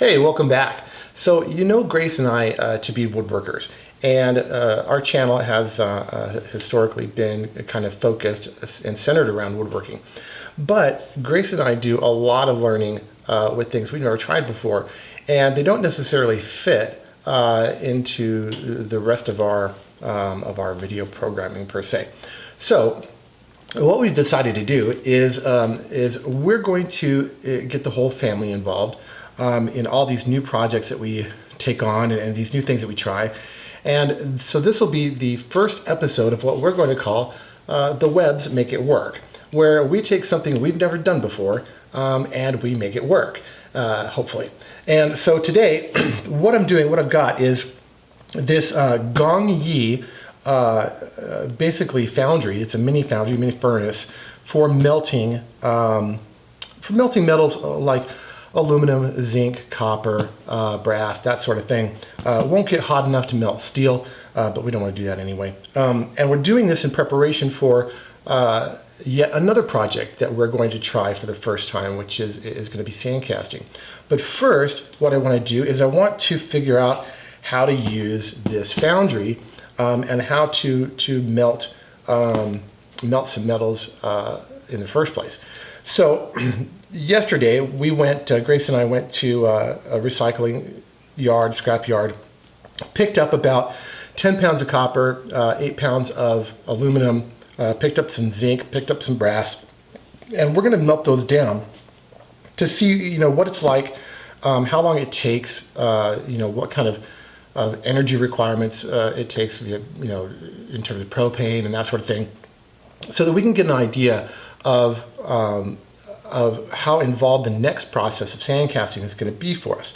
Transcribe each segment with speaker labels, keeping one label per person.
Speaker 1: Hey, welcome back. So you know Grace and I to be woodworkers, and our channel has historically been kind of focused and centered around woodworking. But Grace and I do a lot of learning with things we've never tried before, and they don't necessarily fit into the rest of our video programming per se. So what we've decided to do is we're going to get the whole family involved in all these new projects that we take on and these new things that we try. And so this will be the first episode of what we're going to call The Webs Make It Work, where we take something we've never done before and we make it work, hopefully. And so today, what I've got is this Gong Yi basically foundry. It's a mini foundry, mini furnace for melting metals like aluminum, zinc, copper, brass, that sort of thing. Won't get hot enough to melt steel, but we don't want to do that anyway. And we're doing this in preparation for yet another project that we're going to try for the first time, which is going to be sand casting. But first, what I want to do is I want to figure out how to use this foundry and how to melt some metals in the first place. So yesterday we went, Grace and I went to a recycling yard, scrap yard, picked up about 10 pounds of copper, 8 pounds of aluminum, picked up some zinc, picked up some brass, and we're going to melt those down to see, what it's like, how long it takes, what kind of energy requirements it takes, in terms of propane and that sort of thing, so that we can get an idea of how involved the next process of sand casting is going to be for us.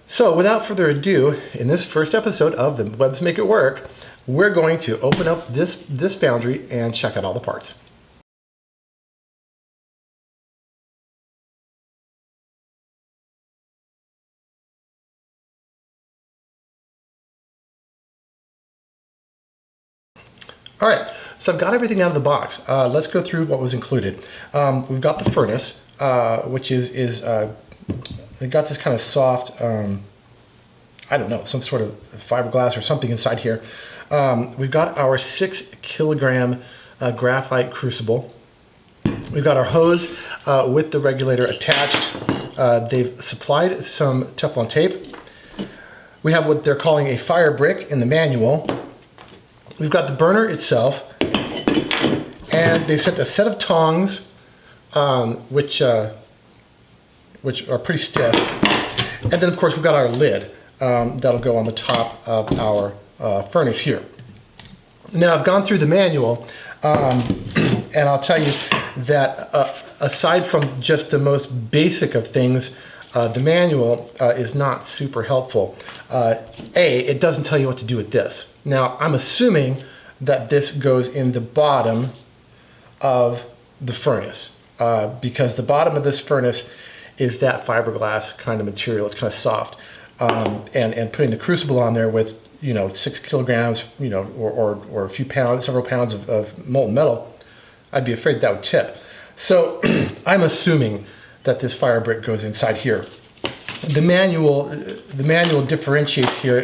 Speaker 1: So without further ado, in this first episode of The Webs Make It Work, we're going to open up this foundry and check out all the parts. All right, so I've got everything out of the box. Let's go through what was included. We've got the furnace, which is it got this kind of soft, I don't know, some sort of fiberglass or something inside here. We've got our 6 kilogram Graphite Crucible. We've got our hose with the regulator attached. They've supplied some Teflon tape. We have what they're calling a fire brick in the manual. We've got the burner itself, and they sent a set of tongs, which are pretty stiff. And then, of course, we've got our lid that'll go on the top of our furnace here. Now, I've gone through the manual, and I'll tell you that aside from just the most basic of things, the manual is not super helpful. It doesn't tell you what to do with this. Now, I'm assuming that this goes in the bottom of the furnace because the bottom of this furnace is that fiberglass kind of material. It's kind of soft. And putting the crucible on there with, 6 kilograms, or a few pounds, several pounds of molten metal, I'd be afraid that would tip. So I'm assuming that this fire brick goes inside here. The manual differentiates here.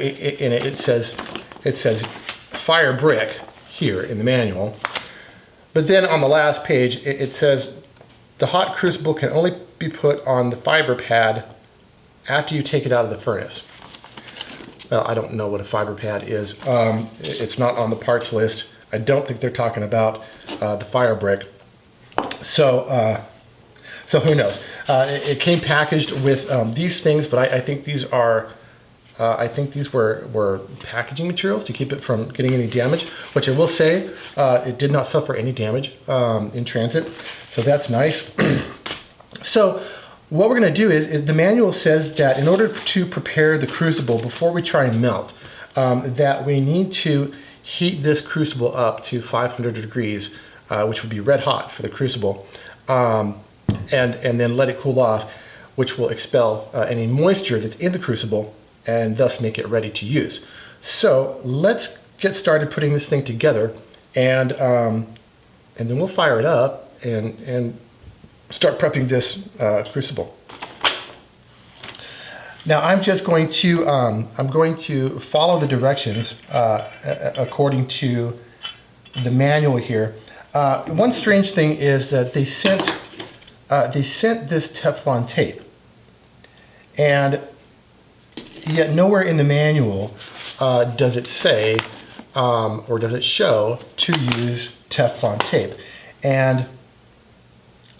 Speaker 1: It says fire brick here in the manual, but then on the last page it says the hot crucible can only be put on the fiber pad after you take it out of the furnace. Well, I don't know what a fiber pad is. It's not on the parts list. I don't think they're talking about the fire brick. So who knows? It came packaged with these things, but I think these are, these were packaging materials to keep it from getting any damage, which I will say, it did not suffer any damage in transit. So that's nice. So what we're going to do is the manual says that in order to prepare the crucible before we try and melt, that we need to heat this crucible up to 500 degrees, which would be red hot for the crucible. And then let it cool off, which will expel any moisture that's in the crucible and thus make it ready to use. So let's get started putting this thing together, and then we'll fire it up and start prepping this crucible. Now I'm just going to follow the directions according to the manual here. One strange thing is that they sent this Teflon tape, and yet nowhere in the manual does it say or does it show to use Teflon tape. And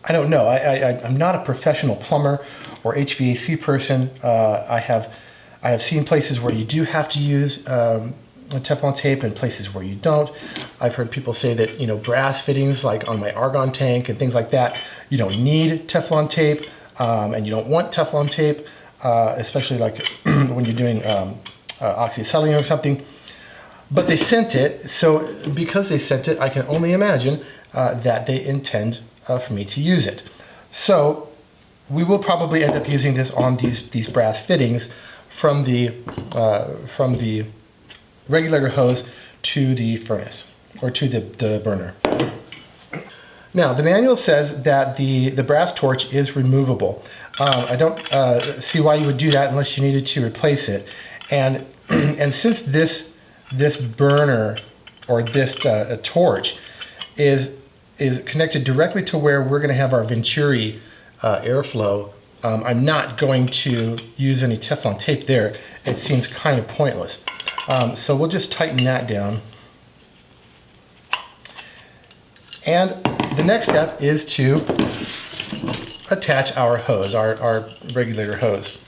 Speaker 1: I don't know. I'm not a professional plumber or HVAC person. I have seen places where you do have to use Teflon tape and places where you don't. I've heard people say that, you know, brass fittings like on my argon tank and things like that, you don't need Teflon tape, and you don't want Teflon tape, especially like when you're doing oxyacetylene or something. But they sent it, so because they sent it, I can only imagine that they intend for me to use it. So we will probably end up using this on these brass fittings from the regulator hose to the furnace or to the burner. Now the manual says that the brass torch is removable. I don't see why you would do that unless you needed to replace it. And since this burner or this torch is connected directly to where we're going to have our Venturi airflow, I'm not going to use any Teflon tape there. It seems kind of pointless. So we'll just tighten that down. And the next step is to attach our hose, our regulator hose.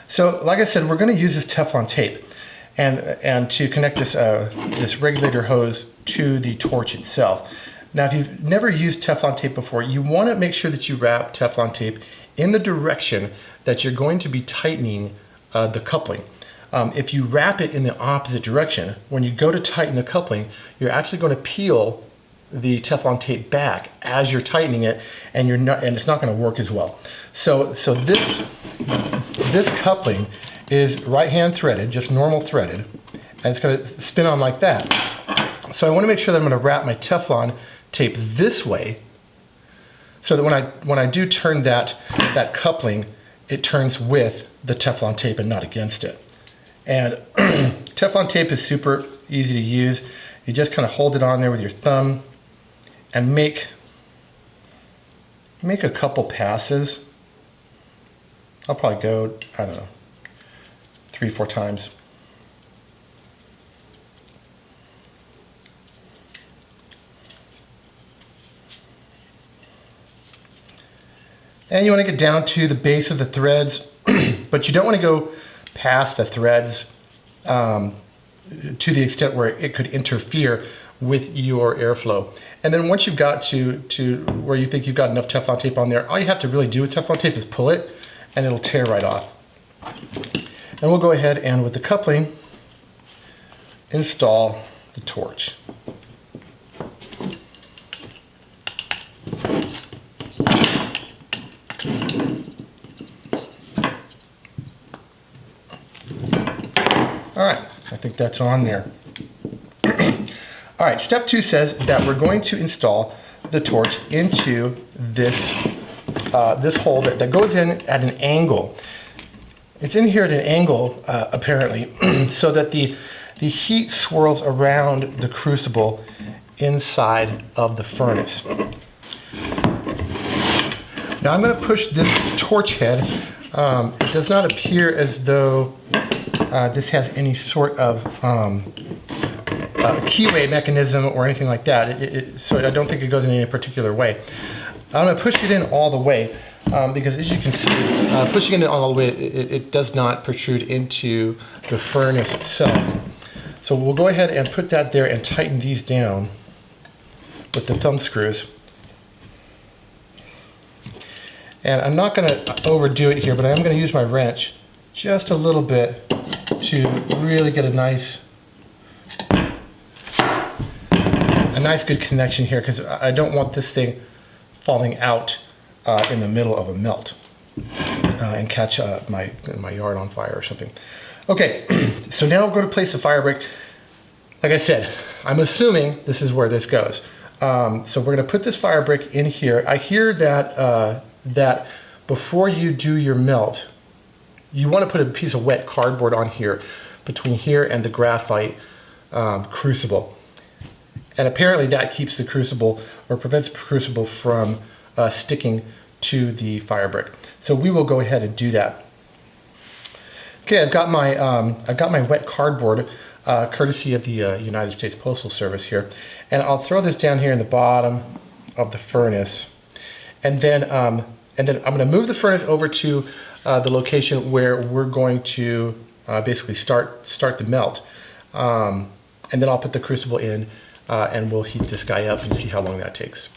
Speaker 1: So like I said, we're going to use this Teflon tape and to connect this regulator hose to the torch itself. Now, if you've never used Teflon tape before, you want to make sure that you wrap Teflon tape in the direction that you're going to be tightening the coupling. If you wrap it in the opposite direction, when you go to tighten the coupling, you're actually going to peel the Teflon tape back as you're tightening it, and it's not going to work as well. So this coupling is right-hand threaded, just normal threaded, and it's going to spin on like that. So I want to make sure that I'm going to wrap my Teflon tape this way, so that when I do turn that coupling, it turns with the Teflon tape and not against it. And Teflon tape is super easy to use. You just kind of hold it on there with your thumb and make a couple passes. I'll probably go, I don't know, 3-4 times. And you want to get down to the base of the threads, but you don't want to go past the threads to the extent where it could interfere with your airflow. And then once you've got to where you think you've got enough Teflon tape on there, all you have to really do with Teflon tape is pull it, and it'll tear right off. And we'll go ahead and with the coupling, install the torch. All right, I think that's on there. All right, step 2 says that we're going to install the torch into this hole that goes in at an angle. It's in here at an angle, apparently, so that the heat swirls around the crucible inside of the furnace. Now I'm going to push this torch head. It does not appear as though this has any sort of keyway mechanism or anything like that. So I don't think it goes in any particular way. I'm going to push it in all the way because, as you can see, pushing it in all the way, it does not protrude into the furnace itself. So we'll go ahead and put that there and tighten these down with the thumb screws. And I'm not going to overdo it here, but I am going to use my wrench just a little bit to really get a nice good connection here, because I don't want this thing falling out in the middle of a melt and catch my yard on fire or something. Okay, so now we're going to place the fire brick. Like I said, I'm assuming this is where this goes. So we're going to put this fire brick in here. I hear that that before you do your melt, you want to put a piece of wet cardboard on here, between here and the graphite crucible. And apparently that keeps the crucible, or prevents the crucible from sticking to the fire brick. So we will go ahead and do that. Okay, I've got my wet cardboard, courtesy of the United States Postal Service here, and I'll throw this down here in the bottom of the furnace, and then I'm going to move the furnace over to the location where we're going to basically start the melt, and then I'll put the crucible in, and we'll heat this guy up and see how long that takes.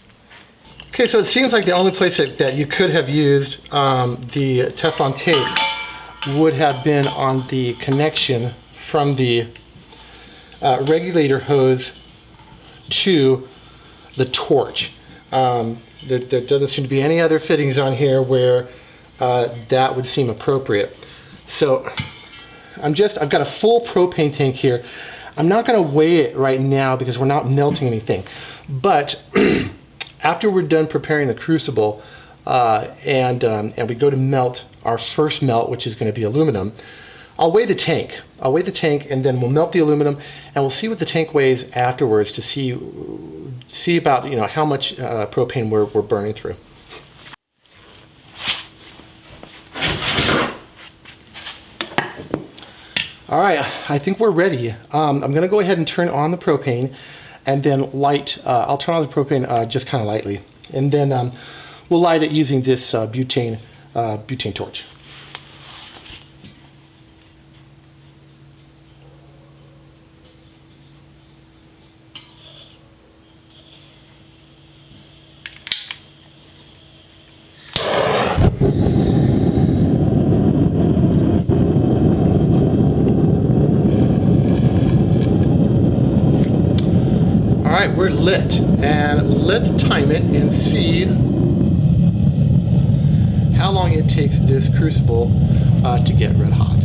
Speaker 1: Okay, so it seems like the only place that you could have used the Teflon tape would have been on the connection from the regulator hose to the torch. There doesn't seem to be any other fittings on here where that would seem appropriate. So I've got a full propane tank here. I'm not going to weigh it right now because we're not melting anything. But after we're done preparing the crucible and we go to melt our first melt, which is going to be aluminum, I'll weigh the tank. I'll weigh the tank, and then we'll melt the aluminum, and we'll see what the tank weighs afterwards to see about how much propane we're burning through. All right, I think we're ready. I'm going to go ahead and turn on the propane, and then light. I'll turn on the propane just kind of lightly, and then we'll light it using this butane torch. Alright, we're lit, and let's time it and see how long it takes this crucible to get red hot.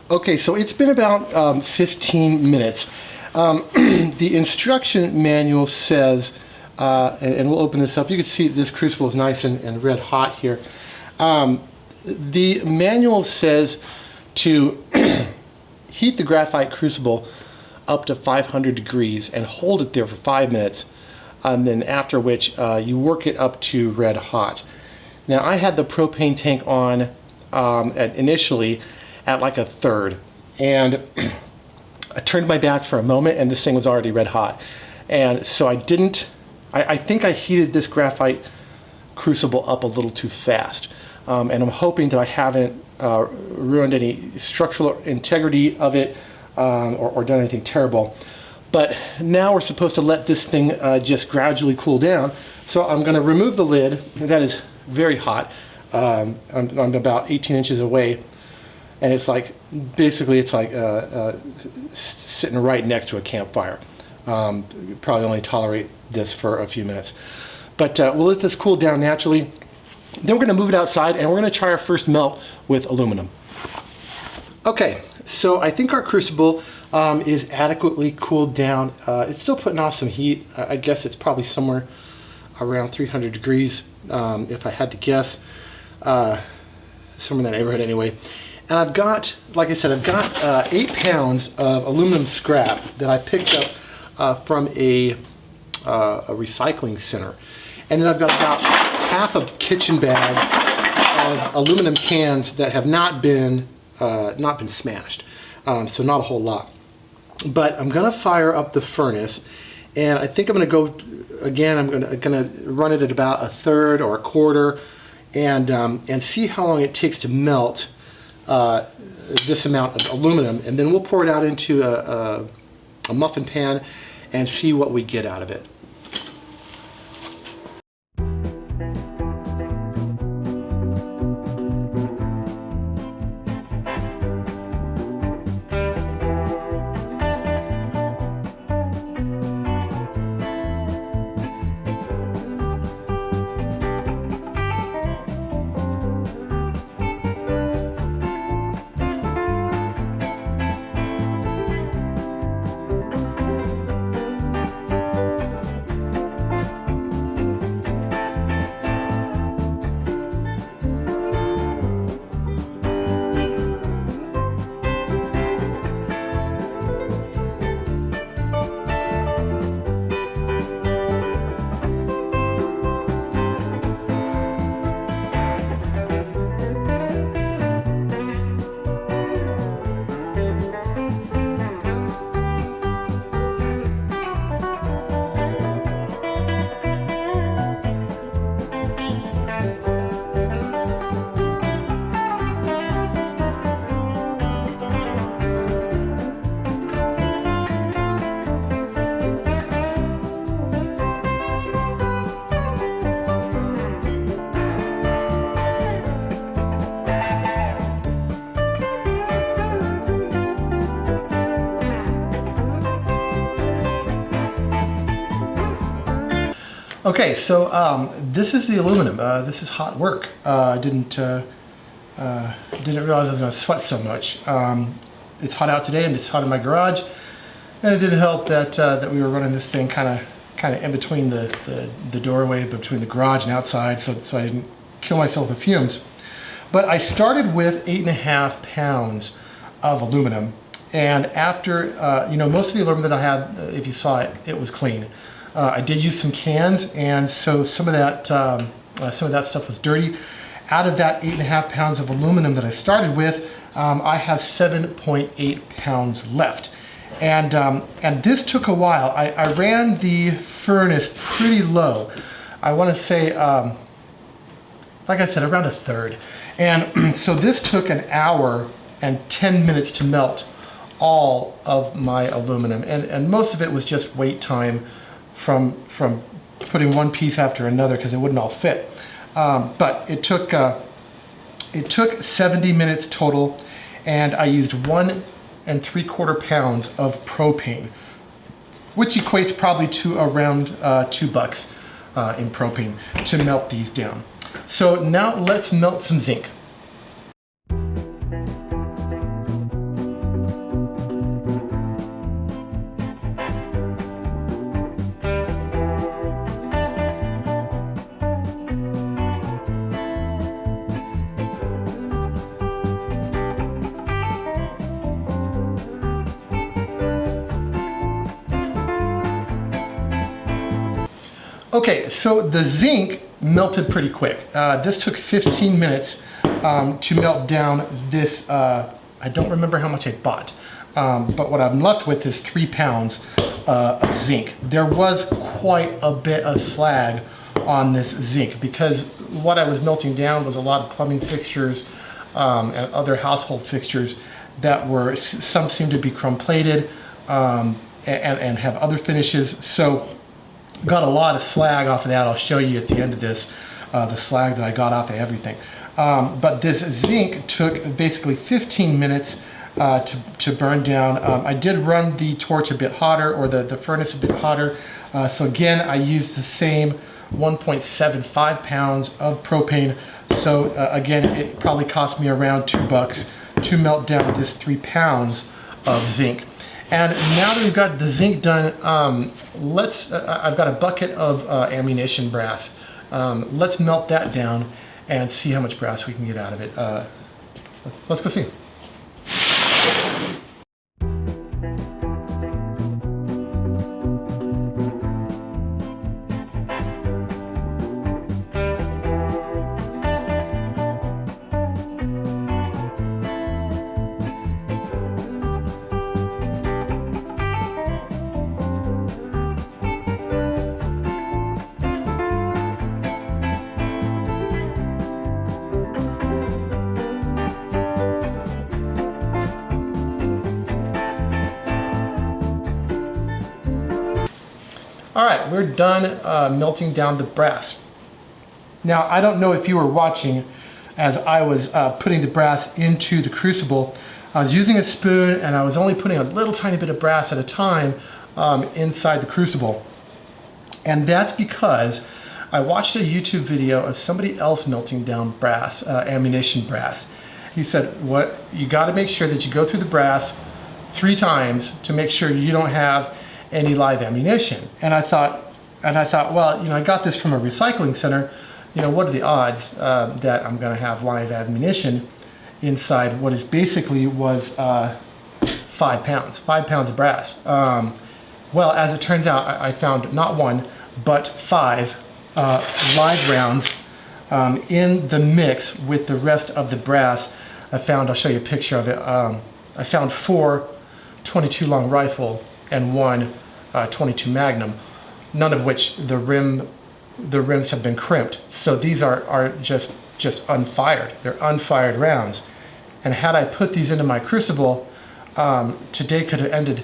Speaker 1: Okay, so it's been about 15 minutes. The instruction manual says, and we'll open this up, you can see this crucible is nice and red hot here. The manual says to heat the graphite crucible up to 500 degrees and hold it there for 5 minutes, and then after which you work it up to red hot. Now I had the propane tank on initially at like a third, and I turned my back for a moment and this thing was already red hot, and so I think I heated this graphite crucible up a little too fast, and I'm hoping that I haven't ruined any structural integrity of it or done anything terrible. But now we're supposed to let this thing just gradually cool down, so I'm going to remove the lid. That is very hot. I'm about 18 inches away, and it's like, basically it's like sitting right next to a campfire. You probably only tolerate this for a few minutes. But we'll let this cool down naturally. Then we're going to move it outside, and we're going to try our first melt with aluminum. Okay, so I think our crucible is adequately cooled down. It's still putting off some heat. I guess it's probably somewhere around 300 degrees, if I had to guess. Somewhere in that neighborhood anyway. And I've got, like I said, I've got 8 pounds of aluminum scrap that I picked up from a recycling center. And then I've got about half a kitchen bag of aluminum cans that have not been smashed. So not a whole lot. But I'm going to fire up the furnace, and I think I'm going to go, again, I'm going to run it at about a third or a quarter, and see how long it takes to melt this amount of aluminum, and then we'll pour it out into a muffin pan and see what we get out of it. Okay, so this is the aluminum. This is hot work. I didn't realize I was going to sweat so much. It's hot out today, and it's hot in my garage. And it didn't help that that we were running this thing kind of in between the doorway, between the garage and outside, so I didn't kill myself with fumes. But I started with 8.5 pounds of aluminum, and after most of the aluminum that I had, if you saw it, it was clean. I did use some cans, and so some of that stuff was dirty. Out of that 8.5 pounds of aluminum that I started with, I have 7.8 pounds left. And this took a while. I ran the furnace pretty low. I want to say, like I said, around a third. And so this took an hour and 10 minutes to melt all of my aluminum. And most of it was just wait time from putting one piece after another because it wouldn't all fit. But it took 70 minutes total, and I used 1 3/4 pounds of propane, which equates probably to around $2 in propane to melt these down. So now let's melt some zinc. Okay, so the zinc melted pretty quick. This took 15 minutes to melt down this, I don't remember how much I bought, but what I'm left with is 3 pounds of zinc. There was quite a bit of slag on this zinc because what I was melting down was a lot of plumbing fixtures and other household fixtures that were, some seemed to be chrome plated and have other finishes. So got a lot of slag off of that. I'll show you at the end of this, the slag that I got off of everything. But this zinc took basically 15 minutes to burn down. I did run the torch a bit hotter, or the furnace a bit hotter. So again, I used the same 1.75 pounds of propane. So again, it probably cost me around $2 to melt down this 3 pounds of zinc. And now that we've got the zinc done, I've got a bucket of ammunition brass. Let's melt that down and see how much brass we can get out of it. Let's go see. All right, we're done melting down the brass. Now, I don't know if you were watching as I was putting the brass into the crucible. I was using a spoon, and I was only putting a little tiny bit of brass at a time inside the crucible. And that's because I watched a YouTube video of somebody else melting down brass, ammunition brass. He said, you gotta make sure that you go through the brass 3 times to make sure you don't have any live ammunition. And I thought, well, I got this from a recycling center. What are the odds that I'm going to have live ammunition inside what is basically was 5 pounds of brass. Well, as it turns out, I found not 1, but 5 live rounds in the mix with the rest of the brass. I'll show you a picture of it. I found 4 .22 long rifle and 1 .22 Magnum, none of which the rims have been crimped. So these are just unfired. They're unfired rounds. And had I put these into my crucible, today could have ended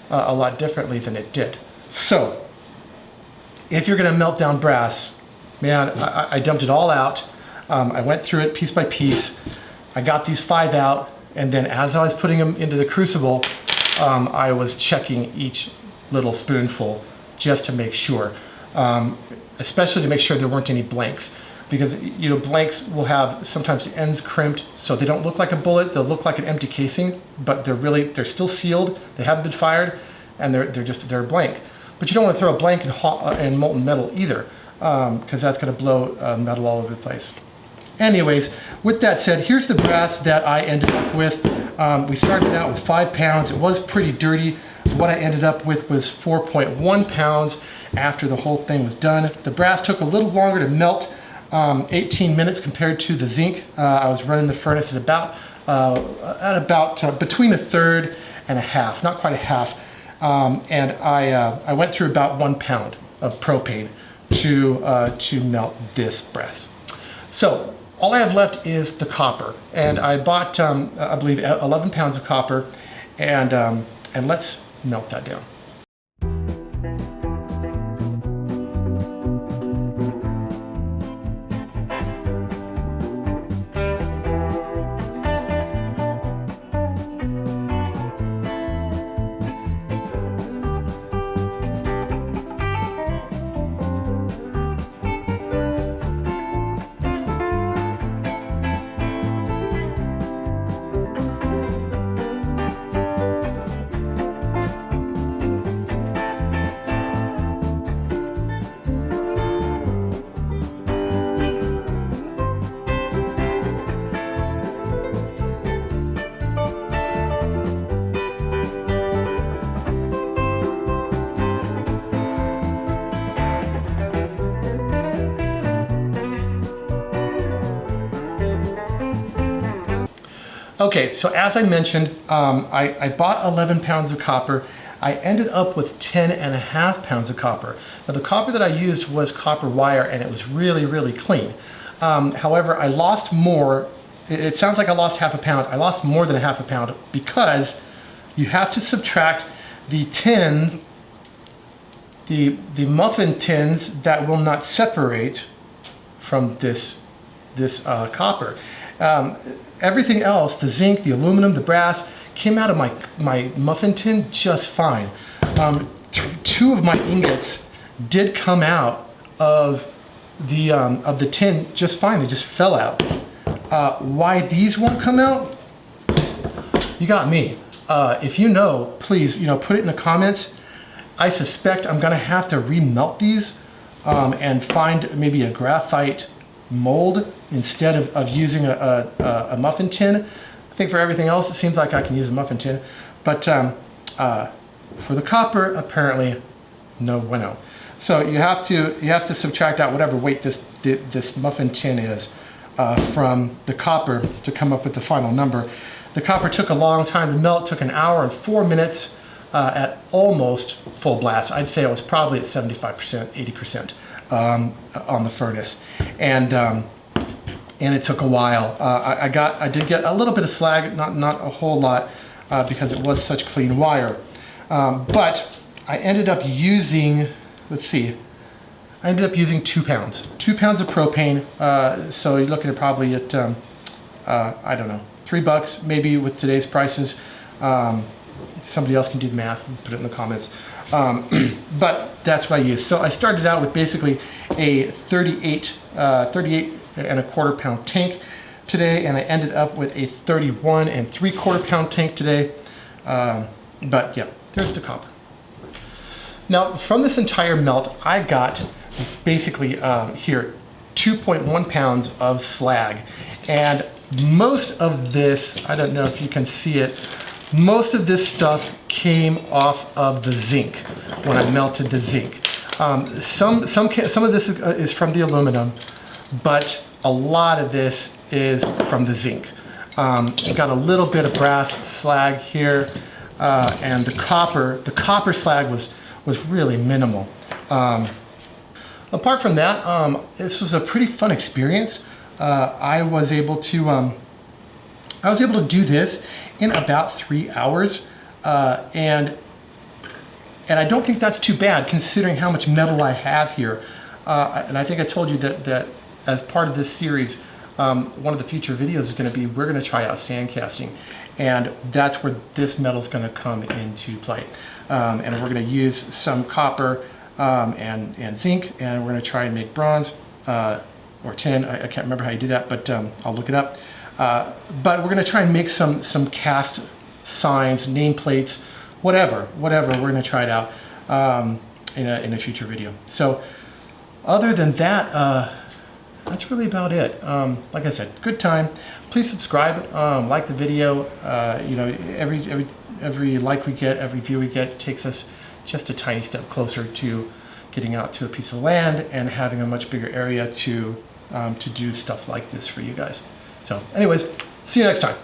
Speaker 1: a lot differently than it did. So if you're going to melt down brass, man, I dumped it all out. I went through it piece by piece. I got these 5 out, and then as I was putting them into the crucible, I was checking each little spoonful just to make sure. especially to make sure there weren't any blanks. Because blanks will have sometimes the ends crimped, so they don't look like a bullet. They'll look like an empty casing, but they're still sealed. They haven't been fired, and they're blank. But you don't want to throw a blank in molten metal either, because that's going to blow metal all over the place. Anyways, with that said, here's the brass that I ended up with. We started out with 5 pounds. It was pretty dirty. What I ended up with was 4.1 pounds after the whole thing was done. The brass took a little longer to melt. 18 minutes compared to the zinc. I was running the furnace at about between a third and a half, not quite a half. And I went through about 1 pound of propane to melt this brass. So all I have left is the copper, and I bought I believe 11 pounds of copper, and let's melt that down. Okay, so as I mentioned, I bought 11 pounds of copper. I ended up with 10.5 pounds of copper. Now the copper that I used was copper wire, and it was really, really clean. However, I lost more. It sounds like I lost half a pound. I lost more than a half a pound because you have to subtract the tins, the muffin tins that will not separate from this copper. Everything else, the zinc, the aluminum, the brass, came out of my muffin tin just fine. 2 of my ingots did come out of the tin just fine. They just fell out. Why these won't come out? You got me. If you know, please, put it in the comments. I suspect I'm gonna have to remelt these and find maybe a graphite mold instead of using a muffin tin. I think for everything else it seems like I can use a muffin tin, but for the copper apparently no bueno. So you have to subtract out whatever weight this muffin tin is from the copper to come up with the final number. The copper took a long time to melt, took 1 hour and 4 minutes at almost full blast. I'd say I was probably at 75%, 80% on the furnace, and it took a while. I did get a little bit of slag, not a whole lot, because it was such clean wire. But I ended up using, let's see, I ended up using 2 pounds. 2 pounds of propane, so you're looking at probably at, I don't know, $3 maybe with today's prices. Somebody else can do the math and put it in the comments. But that's what I used. So I started out with basically a 38 and a quarter pound tank today, and I ended up with a 31 and 3/4 pound tank today. But yeah, there's the copper. Now from this entire melt, I got basically here 2.1 pounds of slag, and most of this, I don't know if you can see it, most of this stuff came off of the zinc when I melted the zinc. Some of this is from the aluminum, but a lot of this is from the zinc. Got a little bit of brass slag here, and the copper slag was really minimal. Apart from that, this was a pretty fun experience. I was able to do this in about 3 hours, and I don't think that's too bad considering how much metal I have here. And I think I told you that as part of this series, one of the future videos is going to be, we're going to try out sand casting, and that's where this metal is going to come into play. And we're going to use some copper and zinc, and we're going to try and make bronze or tin. I can't remember how you do that, but I'll look it up. But we're going to try and make some cast signs, nameplates, whatever. We're going to try it out in a future video. So other than that, that's really about it. Like I said, good time. Please subscribe, like the video. You know, every like we get, every view we get takes us just a tiny step closer to getting out to a piece of land and having a much bigger area to do stuff like this for you guys. So anyways, see you next time.